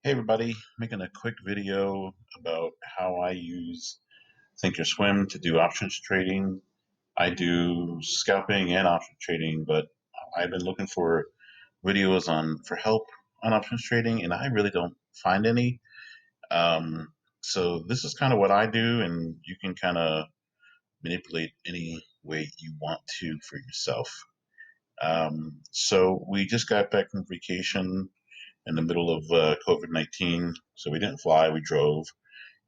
Hey everybody, making a quick video about how I use ThinkOrSwim to do options trading. I do scalping and options trading, but I've been looking for videos for help on options trading, and I really don't find any. So this is kind of what I do, and you can kind of manipulate any way you want to for yourself. So we just got back from vacation in the middle of COVID-19, so we didn't fly, we drove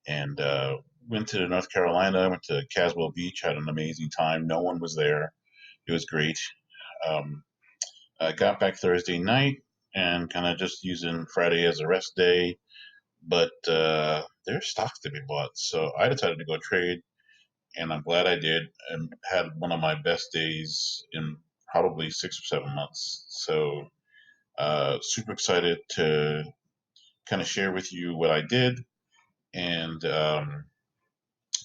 and went to North Carolina, went to Caswell Beach, had an amazing time. No one was there. It was great. Um, I got back Thursday night and kind of just using Friday as a rest day, but there's stocks to be bought. So I decided to go trade, and I'm glad I did and had one of my best days in probably 6 or 7 months. So super excited to kind of share with you what I did, and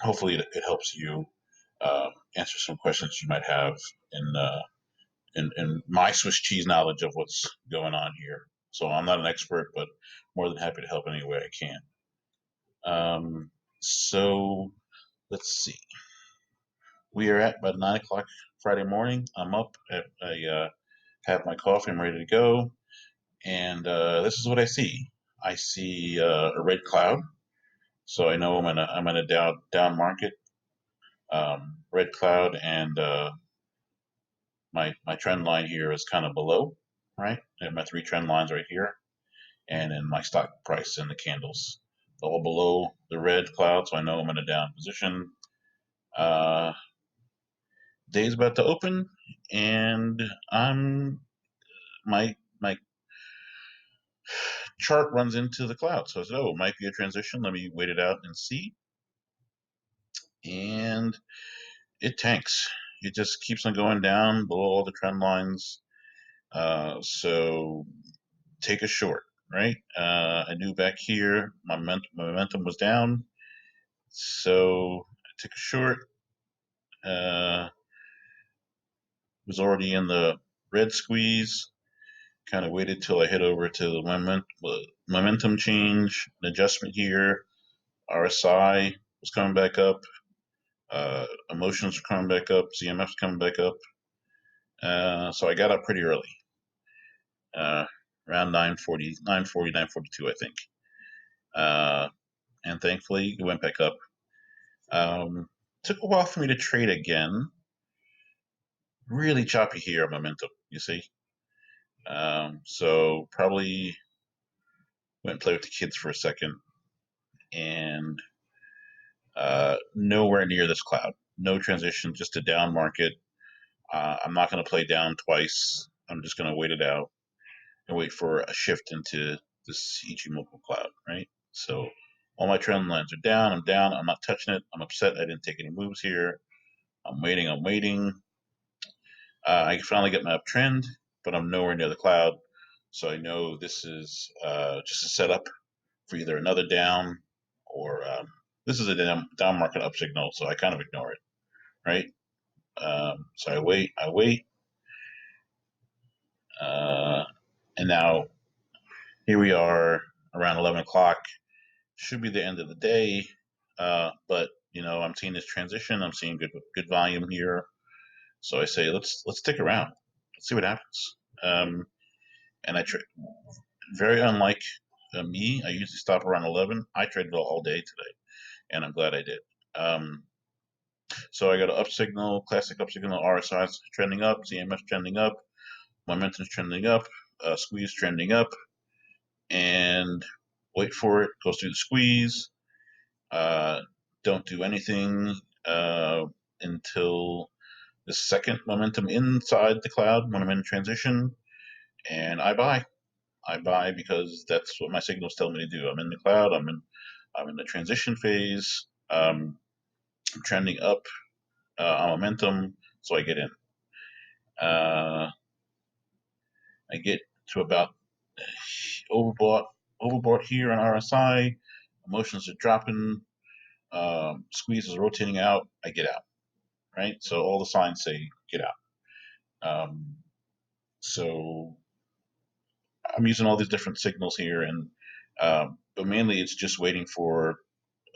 hopefully it helps you answer some questions you might have in my Swiss cheese knowledge of what's going on here. So I'm not an expert, but more than happy to help any way I can. So let's see. We are at about 9 o'clock Friday morning. I'm up. I have my coffee. I'm ready to go. And this is what I see. I see a red cloud, so I know I'm in a down market. Red cloud, and my trend line here is kind of below, right? I have my three trend lines right here, and then my stock price and the candles all below the red cloud, so I know I'm in a down position. Uh, Day's about to open, and my chart runs into the cloud, so I said, "Oh, it might be a transition. Let me wait it out and see." And it tanks. It just keeps on going down below all the trend lines. So take a short, right? I knew back here my momentum was down, so I took a short. Uh, was already in the red squeeze. Kind of waited till I hit over to the momentum change, an adjustment here. RSI was coming back up. Emotions were coming back up. CMF's coming back up. So I got up pretty early, uh, around 9:40, 9:40, 9:42, I think. Uh, and thankfully, it went back up. Took a while for me to trade again. Really choppy here, momentum, you see. So probably went and played with the kids for a second, and nowhere near this cloud. No transition, just a down market. I'm not going to play down twice. I'm just going to wait it out and wait for a shift into this Ichimoku cloud, right? So all my trend lines are down. I'm down. I'm not touching it. I'm upset I didn't take any moves here. I'm waiting. I'm waiting. I finally get my uptrend, but I'm nowhere near the cloud. So I know this is just a setup for either another down or this is a down market up signal. So I kind of ignore it, right? So I wait. Uh, and now here we are around 11 o'clock. Should be the end of the day. But I'm seeing this transition. I'm seeing good volume here. So I say, let's stick around. Let's see what happens. And very unlike me, I usually stop around 11. I traded all day today, and I'm glad I did. So I got an up signal, classic up signal, RSI trending up, CMF trending up, momentum's trending up, squeeze trending up, and wait for it, goes through the squeeze. Uh, don't do anything until the second momentum inside the cloud when I'm in transition, and I buy. I buy because that's what my signals tell me to do. I'm in the cloud. I'm in the transition phase. I'm trending up on momentum, so I get in. Uh, I get to about overbought here on RSI. Emotions are dropping. Squeeze is rotating out. I get out. Right. So all the signs say get out. So I'm using all these different signals here, and But mainly it's just waiting for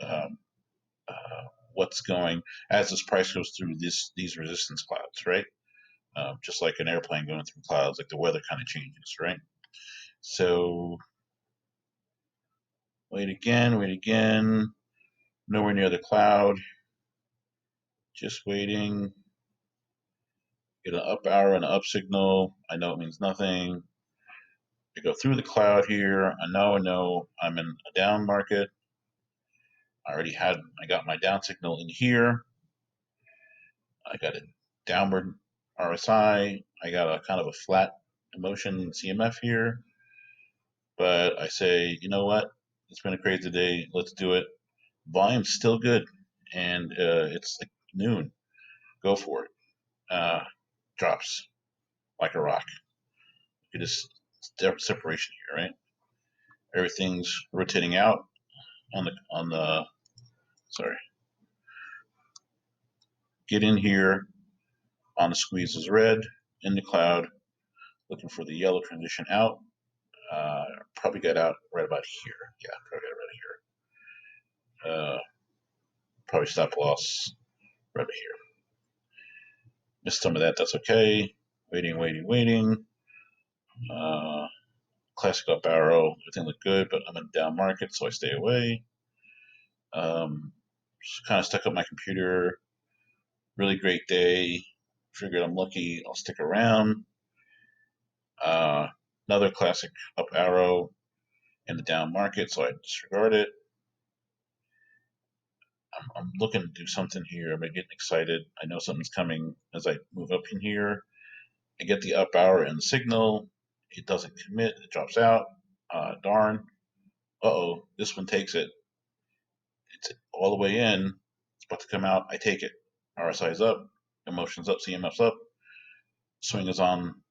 um, what's going as this price goes through these resistance clouds, right? Just like an airplane going through clouds, like the weather kind of changes, right? So wait again, nowhere near the cloud, just waiting. Get an up arrow and an up signal. I know it means nothing. I go through the cloud here. I know I'm in a down market. I got my down signal in here. I got a downward RSI. I got a kind of a flat emotion CMF here. But I say, you know what? It's been a crazy day. Let's do it. Volume's still good. And it's like noon. Go for it. Drops like a rock. It is separation here, right? Everything's rotating out on the sorry. Get in here on the squeeze is red in the cloud, looking for the yellow transition out. Probably got out right about here. Yeah, probably got right here. Probably stop loss right about here. Missed some of that. That's okay. Waiting. Classic up arrow. Everything looked good, but I'm in a down market, so I stay away. Just kind of stuck up my computer. Really great day. Figured I'm lucky. I'll stick around. Another classic up arrow in the down market, so I disregard it. I'm looking to do something here. I'm getting excited. I know something's coming as I move up in here. I get the up arrow and the signal. It doesn't commit. It drops out. Darn. Uh-oh. This one takes it. It's all the way in. It's about to come out. I take it. RSI is up. Emotion's up. CMF's up. Swing is on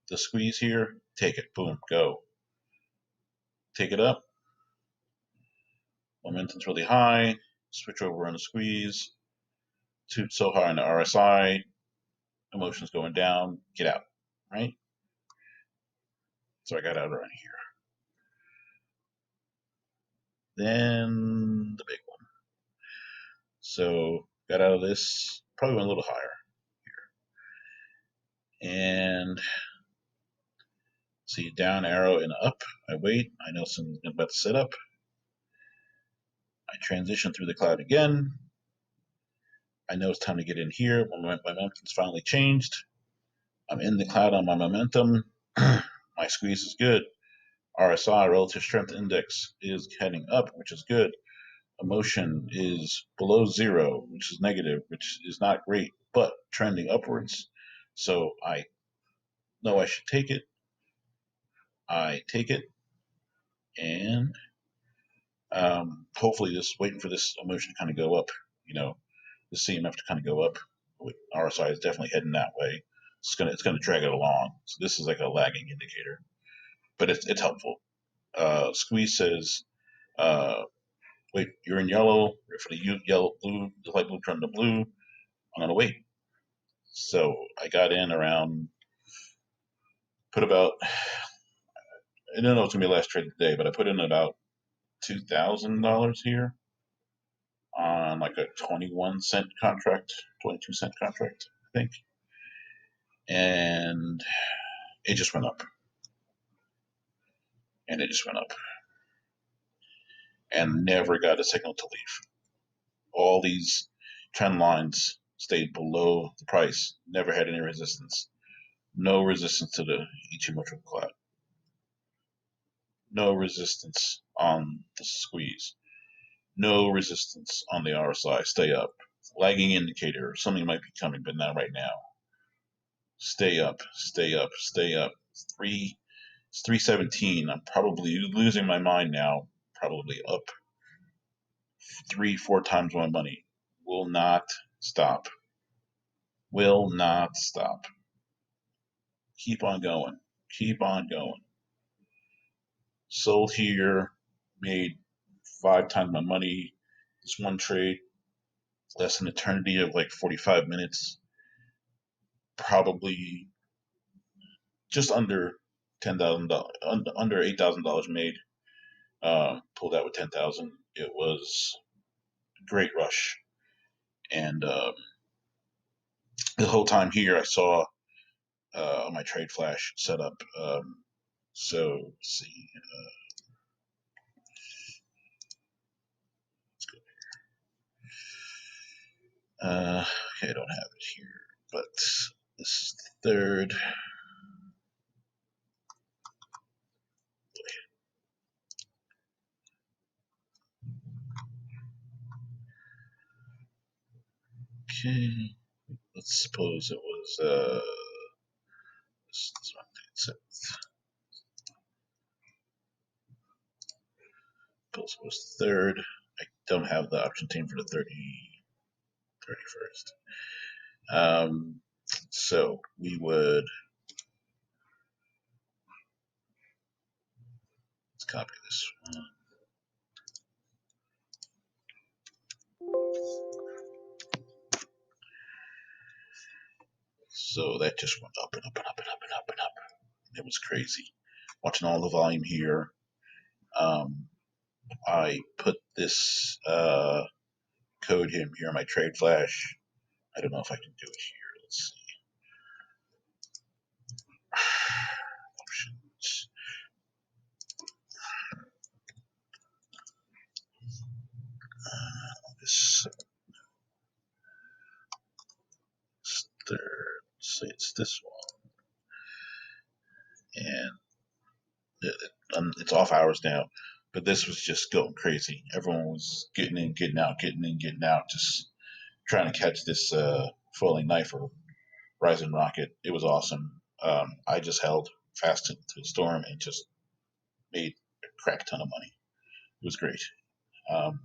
the squeeze here. Take it. Boom. Go. Take it up. Momentum's really high. Switch over on the squeeze. Toot so high on the RSI. Emotion's going down. Get out. Right? So I got out around here. Then the big one. So got out of this. Probably went a little higher here. And see down arrow and up. I wait. I know something's about to set up. I transition through the cloud again. I know it's time to get in here. My momentum's finally changed. I'm in the cloud on my momentum. My squeeze is good. RSI, relative strength index, is heading up, which is good. Emotion is below zero, which is negative, which is not great, but trending upwards. So I know I should take it. I take it, and hopefully this waiting for this emotion to kind of go up. The CMF to kind of go up. RSI is definitely heading that way. It's gonna drag it along. So this is like a lagging indicator, but it's helpful. Squeeze says, wait, you're in yellow. For the blue, the light blue turn to blue. I'm gonna wait. So I got in around, put about, I don't know it's gonna be the last trade of the day, but I put in about $2,000 here on like a 21-cent contract, 22-cent contract, I think, and it just went up, and it just went up, and never got a signal to leave. All these trend lines stayed below the price, never had any resistance. No resistance to the Ichimoku cloud. No resistance on the squeeze. No resistance on the RSI. Stay up. Lagging indicator. Something might be coming, but not right now. Stay up. It's 317. I'm probably losing my mind now. Probably up 3-4 times my money. Will not stop. Will not stop. Keep on going. Keep on going. Sold here, made 5 times my money. This one trade, less than an eternity of like 45 minutes. Probably just under $10,000, under $8,000 made. Pulled out with 10,000. It was a great rush, and the whole time here, I saw my trade flash set up. So let's see. Let's go. Okay, I don't have it here, but this is the third. Okay, let's suppose it was this is not the 7th. Suppose it was the 3rd. I don't have the option team for the 31st. So we would, let's copy this one. So that just went up and up and up and up and up and up. It was crazy. Watching all the volume here. I put this code here in my trade flash. I don't know if I can do it here. Let's see. Options. This third. Say it's this one, and it's off hours now. But this was just going crazy. Everyone was getting in, getting out, getting in, getting out, just trying to catch this falling knife or rising rocket. It was awesome. I just held fast to the storm and just made a crack ton of money. It was great. Let's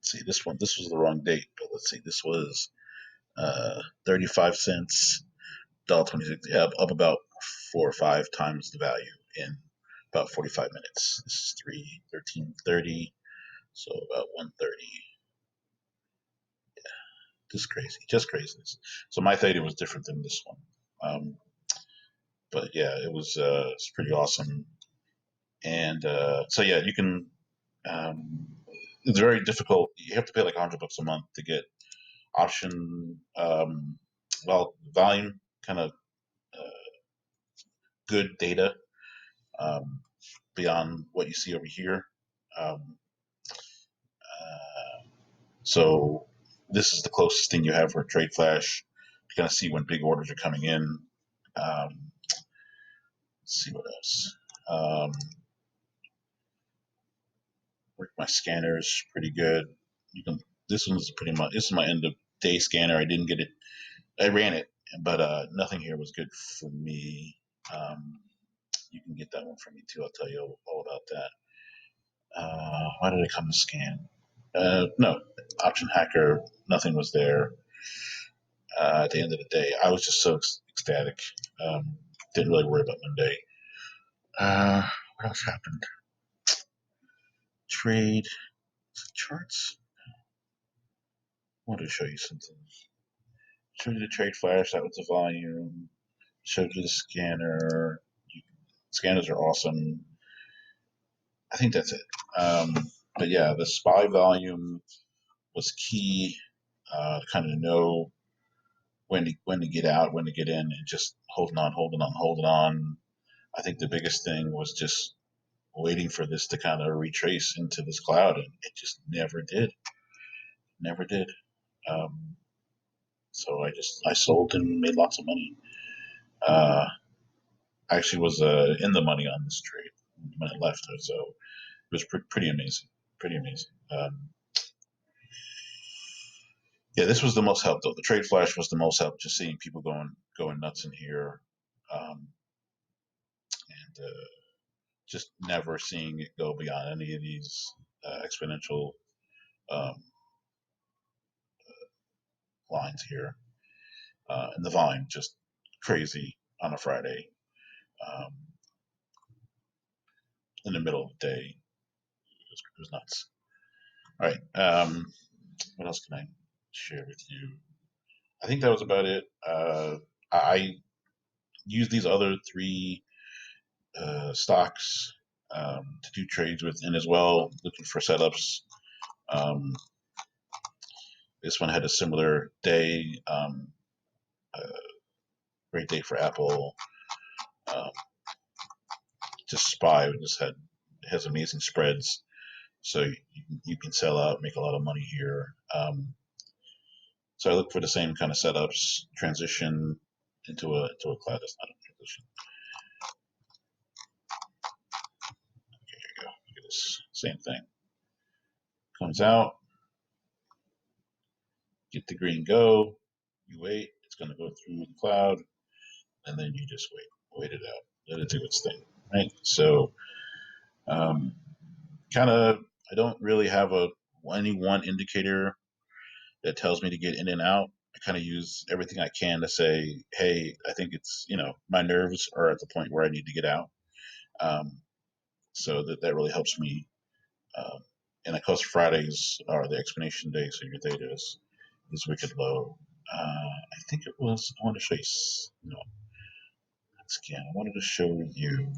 see, this was the wrong date, but let's see, this was 35 cents, $1.26, up about 4 or 5 times the value in about 45 minutes. This is 13.30, so about 1:30. Yeah, just crazy, just craziness. So my theta was different than this one. But yeah, it's pretty awesome. And so yeah, you can. It's very difficult. You have to pay like $100 a month to get option. Volume kind of good data beyond what you see over here. Um, so this is the closest thing you have for a trade flash. You kind of see when big orders are coming in. Let's see what else. Work my scanners pretty good. You can. This one's pretty much. This is my end of day scanner. I didn't get it. I ran it, but nothing here was good for me. You can get that one from me too. I'll tell you all about that. Why did I come to scan? No, option hacker. Nothing was there. At the end of the day, I was just so ecstatic. Didn't really worry about Monday. What else happened? Trade charts. I wanted to show you something. Showed you the trade flash. That was the volume. Showed you the scanner. Scanners are awesome. I think that's it. But yeah, the SPY volume was key to kind of know when to get out, when to get in, and just holding on, holding on, holding on. I think the biggest thing was just waiting for this to kind of retrace into this cloud, and it just never did, never did. Um, so I sold and made lots of money. I actually was in the money on this trade when it left, so it was pretty amazing, pretty amazing. Yeah, this was the most help though. The trade flash was the most help. Just seeing people going nuts in here, and just never seeing it go beyond any of these exponential um, lines here, and the volume just crazy on a Friday um, in the middle of the day. It was nuts. All right, what else can I share with you? I think that was about it. I used these other 3 stocks to do trades with, and as well looking for setups. This one had a similar day. Great day for Apple. Just SPY just has amazing spreads, so you can sell out, make a lot of money here. So I look for the same kind of setups, transition into a cloud. That's not a transition. Okay, here you go. Look at this, same thing. Comes out, get the green go. You wait. It's going to go through the cloud, and then you just wait it out, let it do its thing, right? So, kind of, I don't really have any one indicator that tells me to get in and out. I kind of use everything I can to say, hey, I think it's, my nerves are at the point where I need to get out. So that really helps me. And of course, Fridays are the explanation day, so your data is wicked low. I think it was, I want to show you, no, scan. I wanted to show you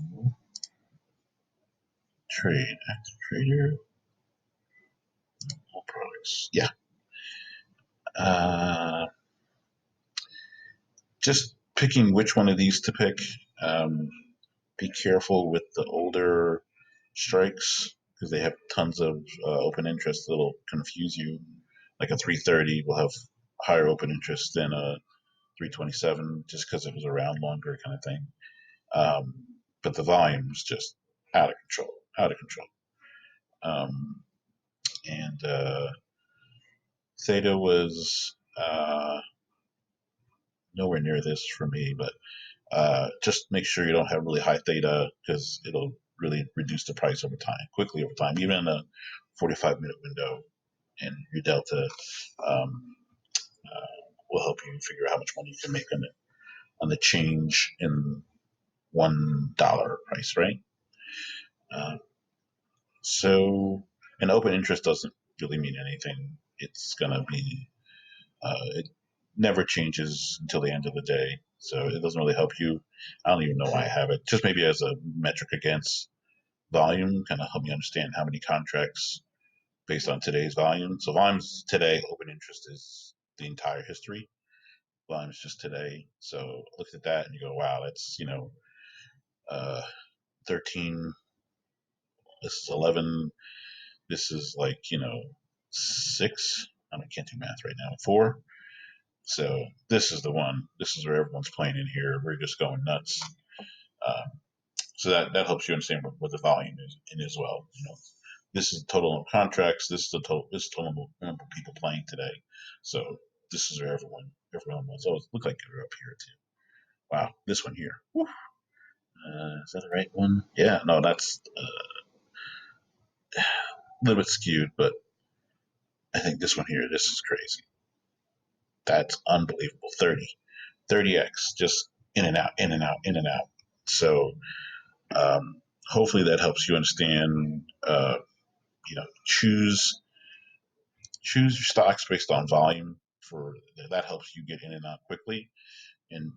trade, active trader, all products. Yeah. Just picking which one of these to pick. Be careful with the older strikes because they have tons of open interest that'll confuse you. Like a 330 will have higher open interest than a 327 just because it was around longer kind of thing. But the volume is just out of control, out of control. And Theta was nowhere near this for me, but just make sure you don't have really high theta because it'll really reduce the price quickly over time, even in a 45-minute window. And your delta will help you figure out how much money you can make on the change in $1 price, right? So an open interest doesn't really mean anything. It's gonna be it never changes until the end of the day, so it doesn't really help you. I don't even know why I have it. Just maybe as a metric against volume, kind of help me understand how many contracts based on today's volume. So volumes today, open interest is the entire history. Volumes just today. So look at that and you go, wow, that's 13. This is 11. This is like 6. I can't do math right now. 4. So this is the one. This is where everyone's playing in here. We're just going nuts. So that helps you understand what the volume is in as well. This is the total number of contracts. This is the total number of people playing today. So this is where everyone was. Oh, it looked like you were up here too. Wow, this one here. Is that the right one? Yeah, no, that's a little bit skewed, but I think this one here, this is crazy. That's unbelievable. 30x, just in and out, in and out, in and out. So hopefully that helps you understand. Choose your stocks based on volume. That helps you get in and out quickly, and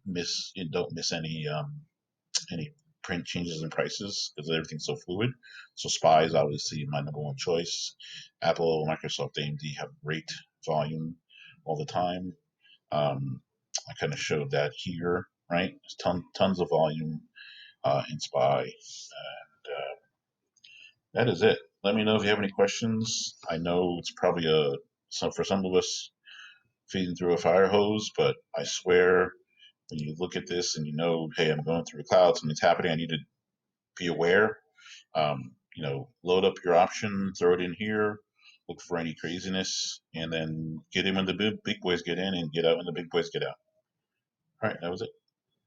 don't miss any print changes in prices because everything's so fluid. So SPY is obviously my number one choice. Apple, Microsoft, AMD have great volume all the time. I kind of showed that here, right? There's tons of volume in SPY, and that is it. Let me know if you have any questions. I know it's probably for some of us feeding through a fire hose, but I swear when you look at this and hey, I'm going through a cloud, something's happening, I need to be aware. Load up your option, throw it in here, look for any craziness, and then get in when the big boys get in and get out when the big boys get out. All right, that was it.